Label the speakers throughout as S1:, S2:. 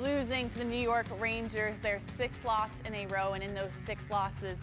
S1: losing to the New York Rangers, their sixth loss in a row, and in those 6 losses,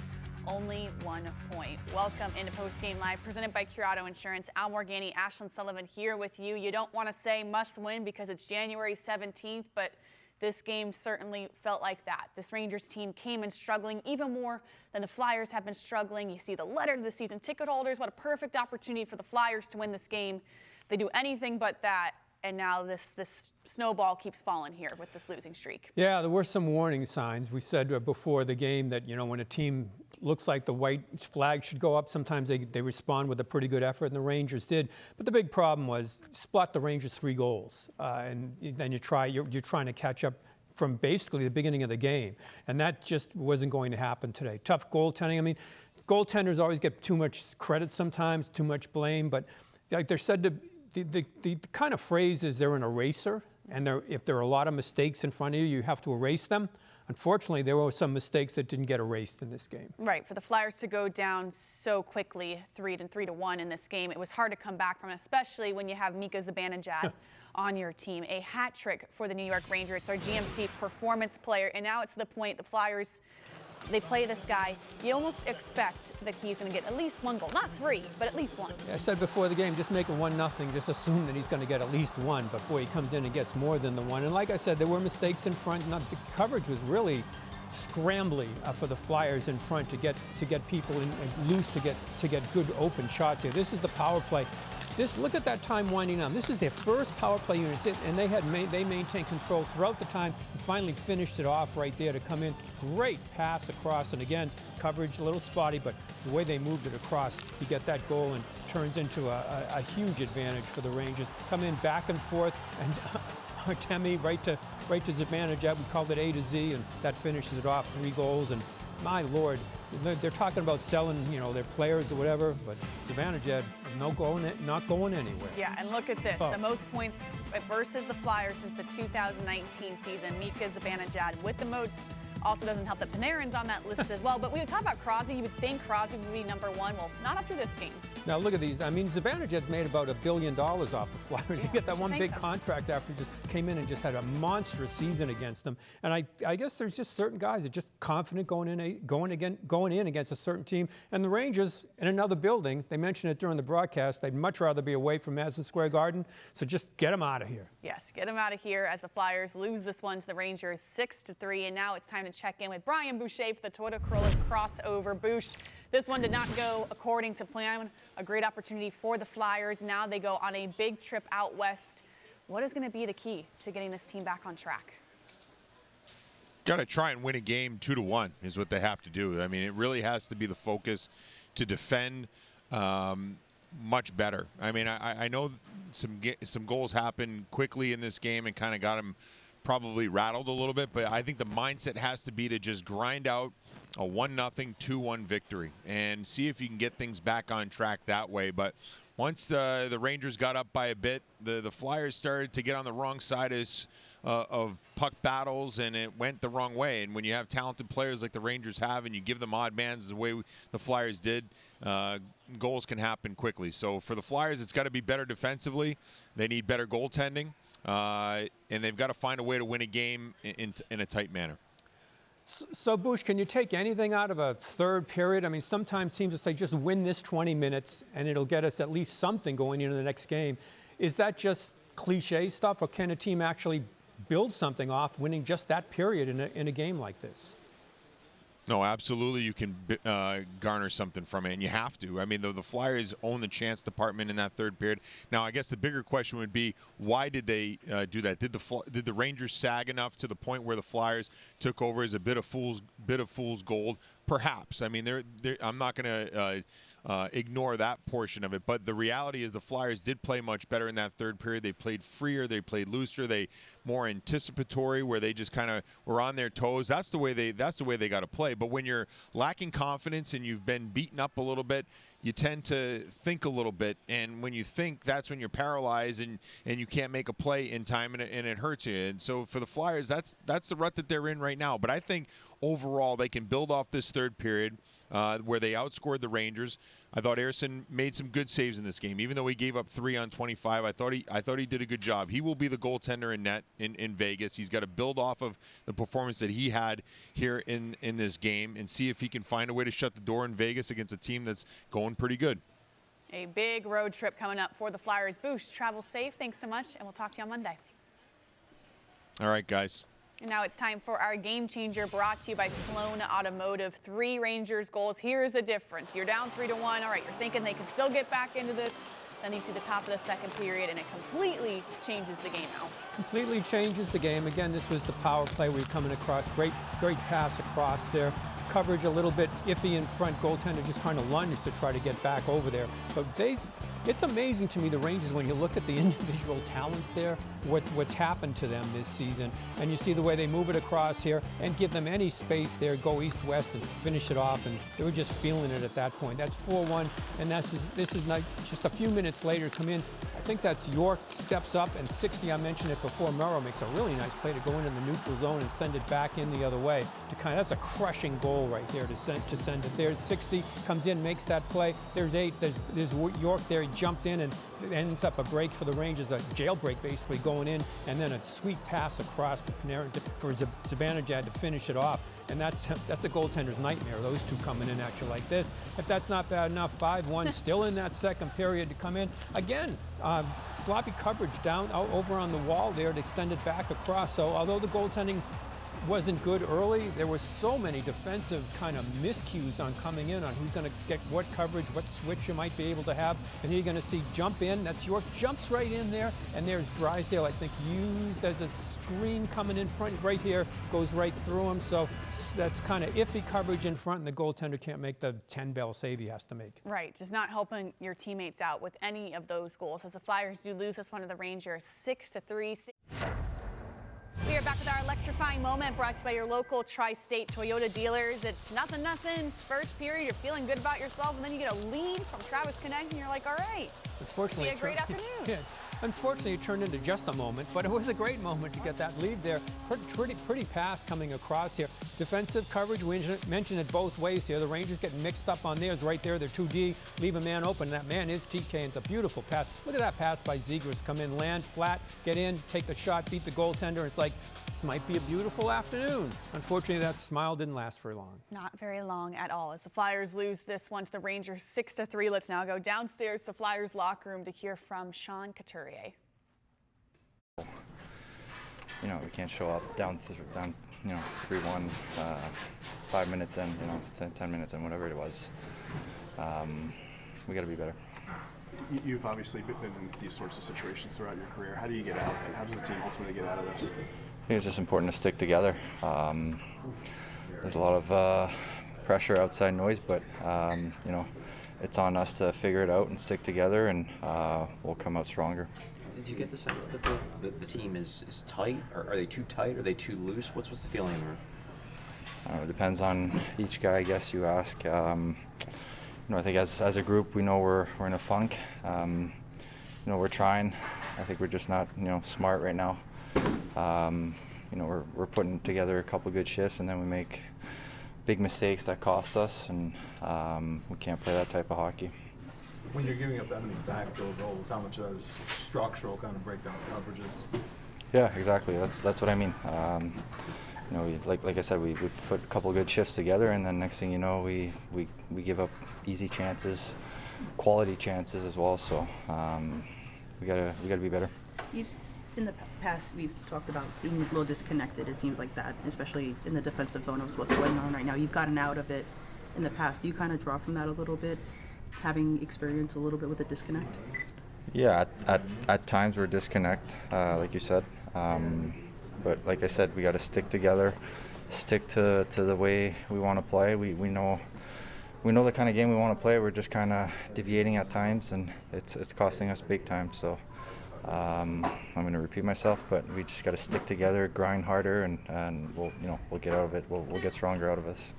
S1: only 1 point. Welcome into Postgame Live, presented by Cure Auto Insurance. Al Morgani, Ashlyn Sullivan here with you. You don't want to say must win because it's January 17th, but this game certainly felt like that. This Rangers team came in struggling even more than the Flyers have been struggling. You see the letter to the season ticket holders. What a perfect opportunity for the Flyers to win this game. They do anything but that. And now this snowball keeps falling here with this losing streak. Yeah, there were some warning signs. We said before the game that, you know, when a team looks like the white flag should go up, sometimes they respond with a pretty good effort, and the Rangers did. But the big problem was spot the Rangers 3 goals. And then you're trying to catch up from basically the beginning of the game. And that just wasn't going to happen today. Tough goaltending. I mean, goaltenders always get too much credit sometimes, too much blame. But like they're said to... The kind of phrase is they're an eraser, and if there are a lot of mistakes in front of you, you have to erase them. Unfortunately, there were some mistakes that didn't get erased in this game. Right, for the Flyers to go down so quickly, 3-1 in this game, it was hard to come back from, especially when you have Mika Zibanejad on your team. A hat trick for the New York Rangers. It's our GMC performance player, and now it's the point the Flyers, they play this guy. You almost expect that he's going to get at least 1 goal. Not 3, but at least 1. Yeah, I said before the game, just make it 1-0. Just assume that he's going to get at least 1. But, boy, he comes in and gets more than the 1. And like I said, there were mistakes in front. The coverage was really scrambling for the Flyers in front to get people loose, to get good open shots here. This is the power play. Look at that time winding down. This is their first power play unit, and they maintained control throughout the time and finally finished it off right there to come in. Great pass across, and again, coverage a little spotty, but the way they moved it across, you get that goal and turns into a huge advantage for the Rangers. Come in back and forth, and Artemi right to Zibanejad. We called it A to Z, and that finishes it off. 3 goals, and my Lord. They're talking about selling, you know, their players or whatever, but Zibanejad not going anywhere. Yeah, and look at this. The most points versus the Flyers since the 2019 season. Mika Zibanejad with the most. Also doesn't help that Panarin's on that list as well. But when you talk about Crosby, you would think Crosby would be number 1. Well, not after this game. Now look at these. I mean, Zibanejad's made about $1 billion off the Flyers. Yeah, you get that one big contract after just came in and just had a monstrous season against them. And I guess there's just certain guys that are just confident going in against a certain team. And the Rangers in another building, they mentioned it during the broadcast, they'd much rather be away from Madison Square Garden. So just get them out of here. Yes, get them out of here as the Flyers lose this one to the Rangers 6-3. And now it's time to check in with Brian Boucher for the Toyota Corolla crossover. Boucher, this one did not go according to plan. A great opportunity for the Flyers. Now they go on a big trip out west. What is going to be the key to getting this team back on track?
S2: Got to try and win a game 2-1 is what they have to do. I mean, it really has to be the focus to defend much better. I mean, I know some goals happened quickly in this game and kind of got them probably rattled a little bit, but I think the mindset has to be to just grind out a 1-0, 2-1 victory and see if you can get things back on track that way. But once the Rangers got up by a bit, the Flyers started to get on the wrong side of puck battles, and it went the wrong way. And when you have talented players like the Rangers have, and you give them odd mans the way the Flyers did, goals can happen quickly. So for the Flyers, it's got to be better defensively. They need better goaltending. And they've got to find a way to win a game in a tight manner. So, Bush, can you take anything out of a third period? I mean, sometimes teams will say just win this 20 minutes and it'll get us at least something going into the next game. Is that just cliche stuff, or can a team actually build something off winning just that period in a game like this? No, absolutely. You can garner something from it, and you have to. I mean, the Flyers own the chance department in that third period. Now, I guess the bigger question would be, why did they do that? Did the Rangers sag enough to the point where the Flyers took over as a bit of fool's gold? Perhaps. I mean, I'm not going to ignore that portion of it. But the reality is the Flyers did play much better in that third period. They played freer. They played looser. They more anticipatory, where they just kind of were on their toes. That's the way they got to play. But when you're lacking confidence and you've been beaten up a little bit, you tend to think a little bit, and when you think, that's when you're paralyzed and you can't make a play in time, and it hurts you. And so for the Flyers, that's the rut that they're in right now. But I think overall they can build off this third period where they outscored the Rangers. I thought Ersson made some good saves in this game. Even though he gave up 3 on 25, I thought he did a good job. He will be the goaltender in net in Vegas. He's got to build off of the performance that he had here in this game and see if he can find a way to shut the door in Vegas against a team that's going pretty good.
S1: A big road trip coming up for the Flyers. Boosh, travel safe. Thanks so much, and we'll talk to you on Monday.
S2: All right, guys.
S1: And now it's time for our Game Changer, brought to you by Sloan Automotive. 3 Rangers goals. Here's the difference. You're down 3-1. All right, you're thinking they can still get back into this. Then you see the top of the second period, and it completely changes the game now.
S3: Completely changes the game. Again, this was the power play. We were coming across. Great pass across there. Coverage a little bit iffy in front. Goaltender just trying to lunge to try to get back over there. But it's amazing to me, the Rangers, when you look at the individual talents there, what's happened to them this season. And you see the way they move it across here and give them any space there, go east-west and finish it off. And they were just feeling it at that point. That's 4-1, and this is not just a few minutes later come in. I think that's York steps up, and 60, I mentioned it before, Morrow makes a really nice play to go into the neutral zone and send it back in the other way. That's a crushing goal right there to send it there. 60 comes in, makes that play. There's 8. There's York there. He jumped in and ends up a break for the Rangers, a jailbreak basically going in, and then a sweet pass across to Panarin for Zibanejad to finish it off. And that's a goaltender's nightmare, those two coming in at you like this. If that's not bad enough, 5-1, still in that second period to come in. Again, sloppy coverage down over on the wall there to extend it back across. So although the goaltending wasn't good early, there were so many defensive kind of miscues on coming in on who's going to get what coverage, what switch you might be able to have. And you're going to see jump in. That's York, jumps right in there. And there's Drysdale, I think, used as a screen coming in front right here, goes right through him. So that's kind of iffy coverage in front, and the goaltender can't make the 10-bell save he has to make.
S1: Right, just not helping your teammates out with any of those goals. As the Flyers do lose this one to the Rangers 6-3. We are back with our electrifying moment, brought to you by your local Tri-State Toyota dealers. It's nothing. First period, you're feeling good about yourself, and then you get a lead from Travis Connect, and you're like, all right,
S3: unfortunately,
S1: it's a great afternoon.
S3: Yeah. Unfortunately, it turned into just a moment, but it was a great moment to get that lead there. Pretty pass coming across here. Defensive coverage, we mentioned it both ways here. The Rangers get mixed up on theirs right there. They're 2D, leave a man open. That man is TK, and it's a beautiful pass. Look at that pass by Zegras. Come in, land flat, get in, take the shot, beat the goaltender. It's like, this might be a beautiful afternoon. Unfortunately, that smile didn't last very long. Not
S1: very long at all. As the Flyers lose this one to the Rangers 6-3, let's now go downstairs to the Flyers locker room to hear from Sean Couturier.
S4: We can't show up down 3-1, 5 minutes in, 10 minutes in, whatever it was. We got to be better.
S5: You've obviously been in these sorts of situations throughout your career. How do you get out, and how does the team ultimately get out of this?
S4: I think it's just important to stick together. There's a lot of pressure, outside noise, but it's on us to figure it out and stick together, and we'll come out stronger.
S6: Did you get the sense that the team is tight? Or are they too tight? Are they too loose? What's the feeling there?
S4: It depends on each guy, I guess you ask. I think as a group, we know we're in a funk. We're trying. I think we're just not smart right now. We're putting together a couple good shifts, and then we make big mistakes that cost us, and we can't play that type of hockey.
S7: When you're giving up that many backdoor goals, how much of that is structural kind of breakdown coverages?
S4: Yeah, exactly. That's what I mean. Like I said, we put a couple of good shifts together, and then next thing you know, we give up easy chances, quality chances as well. So we gotta be better.
S8: In the past, we've talked about being a little disconnected. It seems like that, especially in the defensive zone of what's going on right now. You've gotten out of it in the past. Do you kind of draw from that a little bit, having experienced a little bit with the disconnect?
S4: Yeah, at times we're disconnect, like you said. But like I said, we got to stick together, stick to the way we want to play. We know the kind of game we want to play. We're just kind of deviating at times, and it's costing us big time. So I'm going to repeat myself, but we just got to stick together, grind harder, and we'll get out of it. We'll get stronger out of this.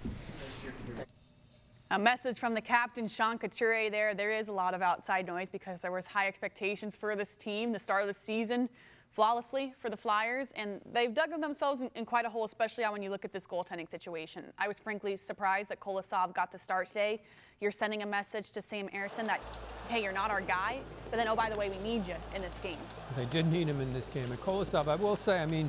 S1: A message from the captain, Sean Couturier, there. There is a lot of outside noise because there was high expectations for this team. The start of the season, flawlessly for the Flyers, and they've dug themselves in quite a hole, especially when you look at this goaltending situation. I was frankly surprised that Kolosov got the start today. You're sending a message to Sam Ersson that, hey, you're not our guy, but then, oh, by the way, we need you in this game.
S3: They did need him in this game. And Kolosov, I will say, I mean,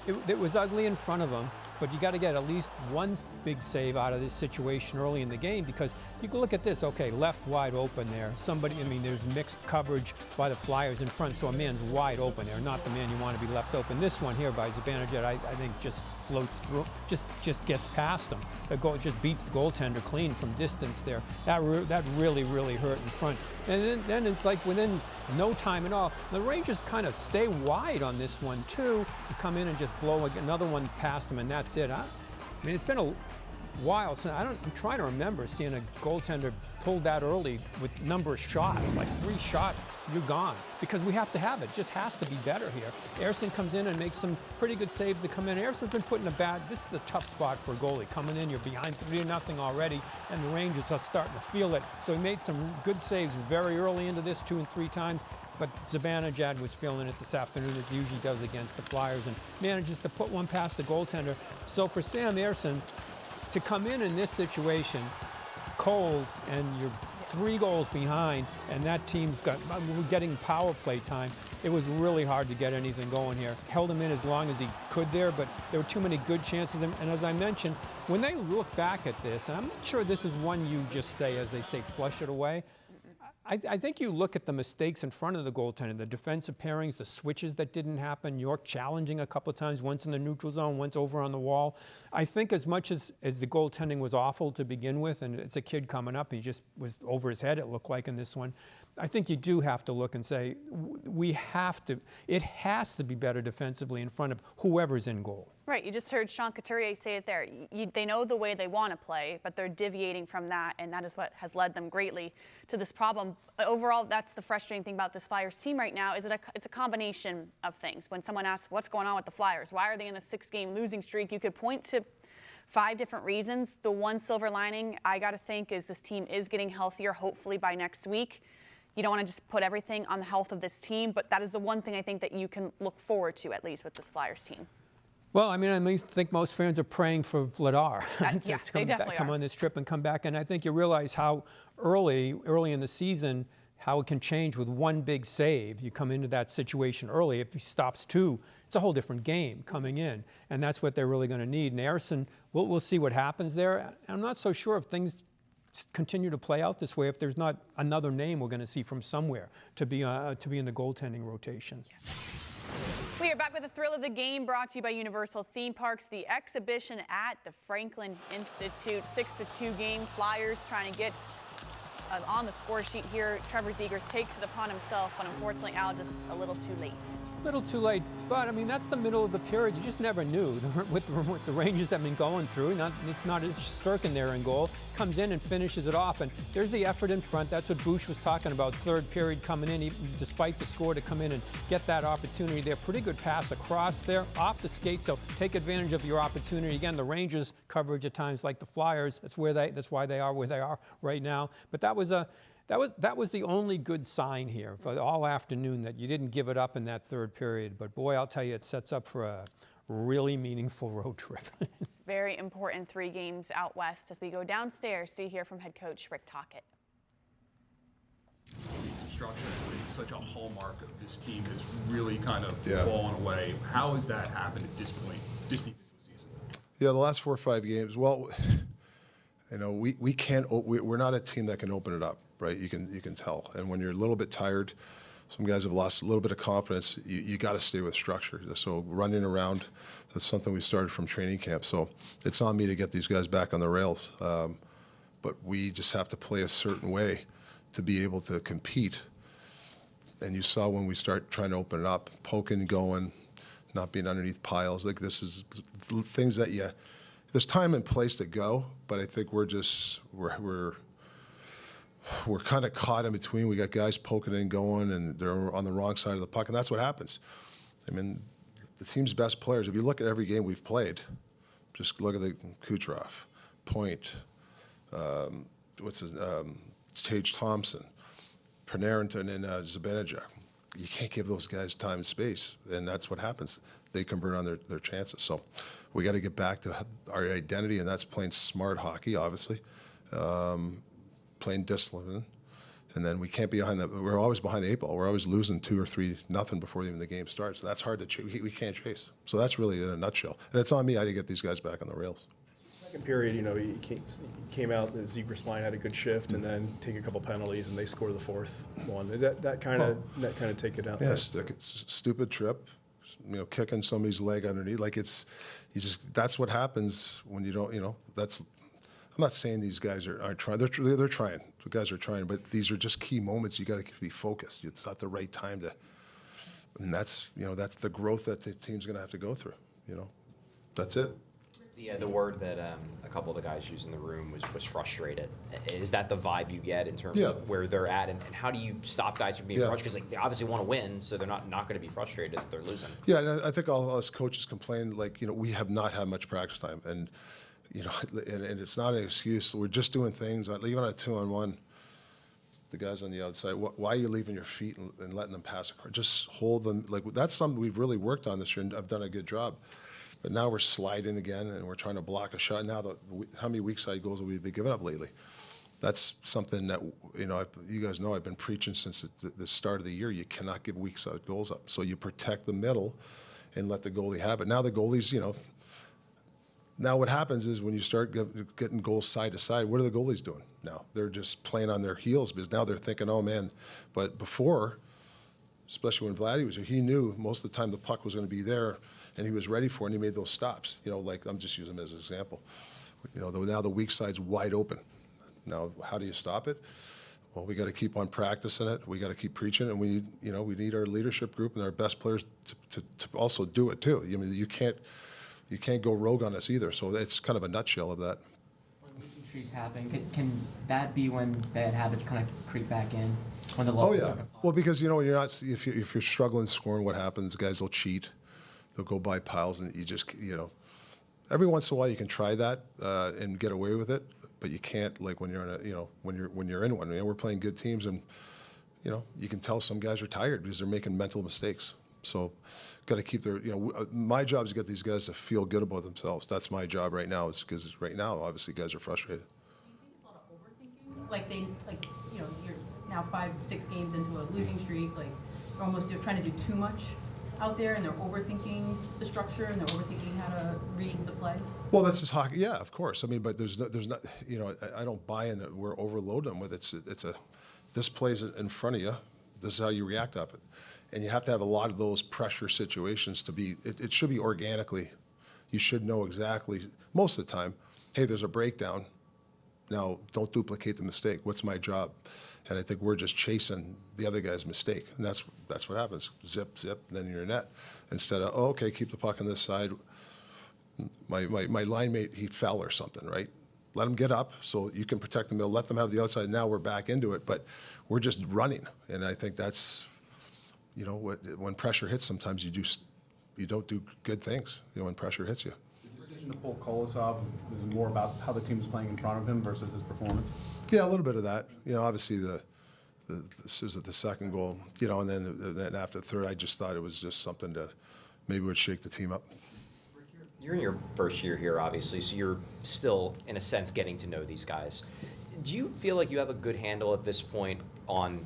S3: it was ugly in front of him, but you got to get at least one big save out of this situation early in the game, because you can look at this, okay, left wide open there. Somebody, I mean, there's mixed coverage by the Flyers in front, so a man's wide open there, not the man you want to be left open. This one here by Zibanejad, I think just floats through, just gets past him. The goal just beats the goaltender clean from distance there. That really, really hurt in front. And then it's like within no time at all, the Rangers kind of stay wide on this one too. You come in and just blow another one past them, and that's it. I mean, it's been a while since I'm trying to remember seeing a goaltender pulled that early with number of shots, like 3 shots, you're gone. Because we have to have it. Just has to be better here. Ersson comes in and makes some pretty good saves to come in. Ersson's been put in this is a tough spot for a goalie. Coming in, you're behind 3-0 already, and the Rangers are starting to feel it. So he made some good saves very early into this, 2 and 3 times. But Zibanejad was feeling it this afternoon, as he usually does against the Flyers, and manages to put one past the goaltender. So for Sam Ersson to come in this situation cold, and you're 3 goals behind, and that team's getting power play time, it was really hard to get anything going here. Held him in as long as he could there, but there were too many good chances. And as I mentioned, when they look back at this, and I'm not sure this is one you just say, as they say, flush it away. I think you look at the mistakes in front of the goaltender, the defensive pairings, the switches that didn't happen, York challenging a couple of times, once in the neutral zone, once over on the wall. I think as much as the goaltending was awful to begin with, and it's a kid coming up, he just was over his head, it looked like, in this one. I think you do have to look and say, it has to be better defensively in front of whoever's in goal.
S1: Right, you just heard Sean Couturier say it there. They know the way they want to play, but they're deviating from that, and that is what has led them greatly to this problem. Overall, that's the frustrating thing about this Flyers team right now, is it's a combination of things. When someone asks, what's going on with the Flyers? Why are they in a 6-game losing streak? You could point to 5 different reasons. The one silver lining, I got to think, is this team is getting healthier, hopefully by next week. You don't want to just put everything on the health of this team, but that is the one thing I think that you can look forward to, at least with this Flyers team.
S3: Well, I think most fans are praying for Vladar
S1: to
S3: come on this trip and come back. And I think you realize how early in the season, how it can change with one big save. You come into that situation early. If he stops 2, it's a whole different game coming in. And that's what they're really going to need. And Ersson, we'll see what happens there. I'm not so sure if things continue to play out this way, if there's not another name we're going to see from somewhere to be in the goaltending rotation.
S1: We are back with the thrill of the game, brought to you by Universal Theme Parks. The exhibition at the Franklin Institute, 6-2 game. Flyers trying to get on the score sheet here. Trevor Zegers takes it upon himself, but unfortunately, Al, just a little too late.
S3: A little too late, but I mean, that's the middle of the period. You just never knew with the Rangers have been going through. It's not Sturkin there in goal. Comes in and finishes it off, and there's the effort in front. That's what Boucher was talking about. 3rd period coming in, even despite the score, to come in and get that opportunity there. Pretty good pass across there, off the skate. So take advantage of your opportunity. Again, the Rangers coverage at times, like the Flyers. That's why they are where they are right now. But that was the only good sign here for all afternoon, that you didn't give it up in that 3rd period. But boy, I'll tell you, it sets up for a really meaningful road trip.
S1: It's very important 3 games out west as we go downstairs to hear from head coach Rick Tocchet.
S9: Structure is such a hallmark of this team, has really kind of fallen away. How has that happened at this point, this individual season?
S10: Yeah, the last 4 or 5 games. Well, you know, we can't. We're not a team that can open it up, right? You can tell. And when you're a little bit tired, some guys have lost a little bit of confidence. You got to stay with structure. So running around, that's something we started from training camp. So it's on me to get these guys back on the rails. But we just have to play a certain way to be able to compete. And you saw when we start trying to open it up, poking, going, not being underneath piles. Like, this is things that there's time and place to go, but I think we're kind of caught in between. We got guys poking and going, and they're on the wrong side of the puck, and that's what happens. I mean, the team's best players, if you look at every game we've played, just look at the Kucherov, Point, Tage Thompson, Panarin, and Zibanejad. you can't give those guys time and space, and that's what happens. They convert on their chances. So we got to get back to our identity, and that's playing smart hockey, obviously, playing discipline, and then we can't be behind that. We're always behind the 8 ball. We're always losing 2 or 3-0 before even the game starts. That's hard to chase. We can't chase. So that's really in a nutshell. And it's on me. I had to get these guys back on the rails.
S5: Second period, he came out, the Zegras line had a good shift, and then take a couple penalties, and they score the fourth one. That kind of take it out.
S10: Yeah, stupid trip, kicking somebody's leg underneath. Like that's what happens when you don't, I'm not saying these guys aren't trying. They're trying. The guys are trying, but these are just key moments. You got to be focused. It's not the right time to, and that's the growth that the team's going to have to go through. That's it.
S6: The word that a couple of the guys used in the room was frustrated. Is that the vibe you get in terms of where they're at, and how do you stop guys from being frustrated? Because they obviously want to win, so they're not going to be frustrated if they're losing.
S10: Yeah, and I think all us coaches complain, we have not had much practice time, and and it's not an excuse. We're just doing things, even on a 2-on-1. The guys on the outside, why are you leaving your feet and letting them pass across? Just hold them. That's something we've really worked on this year, and I've done a good job. But now we're sliding again, and we're trying to block a shot. Now, how many weak side goals have we been giving up lately? That's something that, you guys know I've been preaching since the start of the year. You cannot give weak side goals up. So you protect the middle and let the goalie have it. Now the goalies, now what happens is when you start getting goals side to side, what are the goalies doing now? They're just playing on their heels because now they're thinking, oh, man. But before, especially when Vladdy was here, he knew most of the time the puck was going to be there, and he was ready for it, and he made those stops. I'm just using him as an example. Now the weak side's wide open. Now, how do you stop it? Well, we got to keep on practicing it. We got to keep preaching, and we need our leadership group and our best players to also do it too. You can't go rogue on us either. So it's kind of a nutshell of that.
S11: When losing streaks happen, can that be when bad habits kind of creep back in? When the
S10: Well, because when you're not, if you're struggling scoring, what happens? Guys will cheat. They'll go by piles, and you just every once in a while you can try that and get away with it, but you can't when you're in when you're in one. We're playing good teams, and you can tell some guys are tired because they're making mental mistakes. So, got to keep their my job is to get these guys to feel good about themselves. That's my job right now. Is because right now obviously guys are frustrated.
S8: Do you think it's a lot of overthinking? You're now 5-6 games into a losing streak. They're almost trying to do too much out there, and they're overthinking the structure, and they're overthinking how to read the play.
S10: Well, that's just hockey. Yeah, of course. I mean, but there's not. I don't buy in that we're overloading them with this plays in front of you. This is how you react to it, and you have to have a lot of those pressure situations to be. It should be organically. You should know exactly most of the time. Hey, there's a breakdown. Now, don't duplicate the mistake. What's my job? And I think we're just chasing the other guy's mistake, and that's what happens. Zip, zip, and then you're in net. Instead of okay, keep the puck on this side. My line mate, he fell or something, right? Let him get up so you can protect the middle. Let them have the outside. Now we're back into it, but we're just running, and I think that's when pressure hits. Sometimes you don't do good things. When pressure hits you.
S5: The decision to pull Kolosov was more about how the team was playing in front of him versus his performance.
S10: Yeah, a little bit of that. Obviously this is the second goal. And then after the third, I just thought it was just something to maybe would shake the team up.
S6: You're in your first year here, obviously, so you're still, in a sense, getting to know these guys. Do you feel like you have a good handle at this point on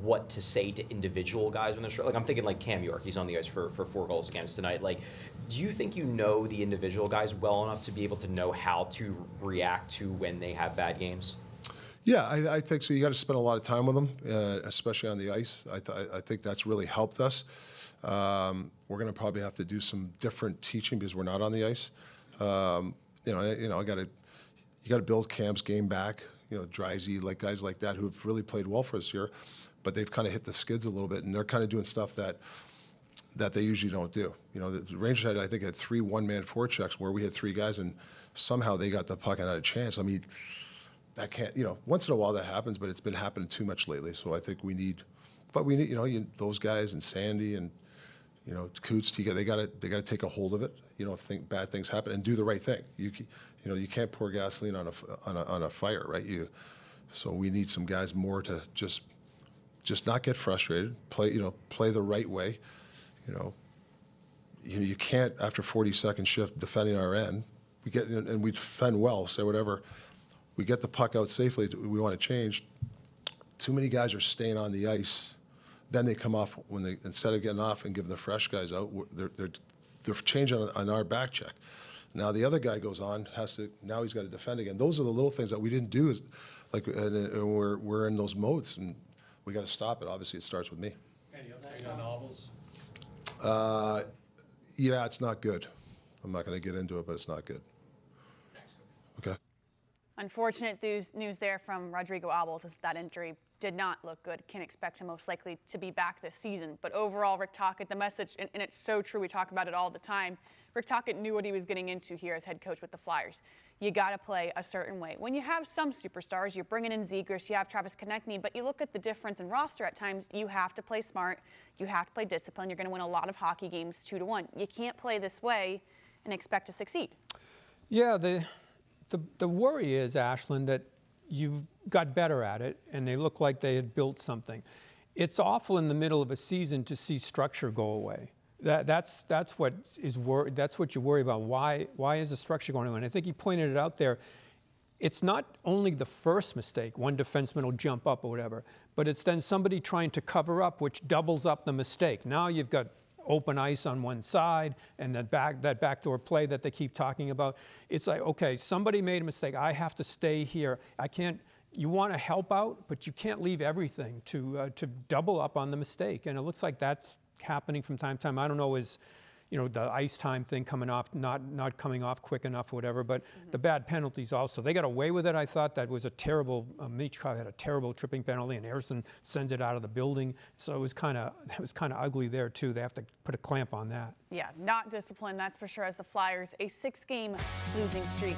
S6: what to say to individual guys when they're struggling? I'm thinking like Cam York, he's on the ice for 4 goals against tonight. Do you think you know the individual guys well enough to be able to know how to react to when they have bad games?
S10: Yeah, I think so. You got to spend a lot of time with them, especially on the ice. I think that's really helped us. We're going to probably have to do some different teaching because we're not on the ice. You got to build Cam's game back. Drizzy, guys like that who have really played well for us here, but they've kind of hit the skids a little bit, and they're kind of doing stuff that they usually don't do. The Rangers I think had 3 one-man forechecks where we had 3 guys, and somehow they got the puck and had a chance. I mean, that can't. Once in a while that happens, but it's been happening too much lately. So I think we need those guys and Sandy and Coots. They got to take a hold of it. If bad things happen and do the right thing. You can't pour gasoline on a fire, right? So we need some guys more to just just not get frustrated, play the right way. You can't, after 40-second shift defending our end, we defend well, say whatever. We get the puck out safely, we want to change. Too many guys are staying on the ice. Then they come off instead of getting off and giving the fresh guys out, they're changing on our back check. Now the other guy goes on, now he's got to defend again. Those are the little things that we didn't do, and we're in those modes, and we got to stop it. Obviously, it starts with me.
S3: Any update on Novels?
S10: Yeah, it's not good. I'm not going to get into it, but it's not good. Okay.
S1: Unfortunate news there from Rodrigo Albles is that injury did not look good. Can't expect him most likely to be back this season. But overall, Rick Tocchet, the message, and it's so true, we talk about it all the time, Rick Tocchet knew what he was getting into here as head coach with the Flyers. You got to play a certain way. When you have some superstars, you're bringing in Zegras, you have Travis Konechny, but you look at the difference in roster at times, you have to play smart, you have to play discipline, you're going to win a lot of hockey games 2-1. You can't play this way and expect to succeed.
S3: Yeah, the worry is, Ashlyn, that you've got better at it, and they look like they had built something. It's awful in the middle of a season to see structure go away. That's what you worry about. Why is the structure going away? And I think he pointed it out there. It's not only the first mistake, one defenseman will jump up or whatever, but it's then somebody trying to cover up, which doubles up the mistake. Now you've got open ice on one side, and that backdoor play that they keep talking about. It's like, okay, somebody made a mistake. I have to stay here. I can't. You want to help out, but you can't leave everything to double up on the mistake. And it looks like that's happening from time to time. I don't know, is the ice time thing coming off, not coming off quick enough or whatever, but the bad penalties also. They got away with it. I thought that was a terrible, Michkov had a terrible tripping penalty, and Harrison sends it out of the building. So it was kind of ugly there too. They have to put a clamp on that.
S1: Yeah, not disciplined, that's for sure, as the Flyers, a 6-game losing streak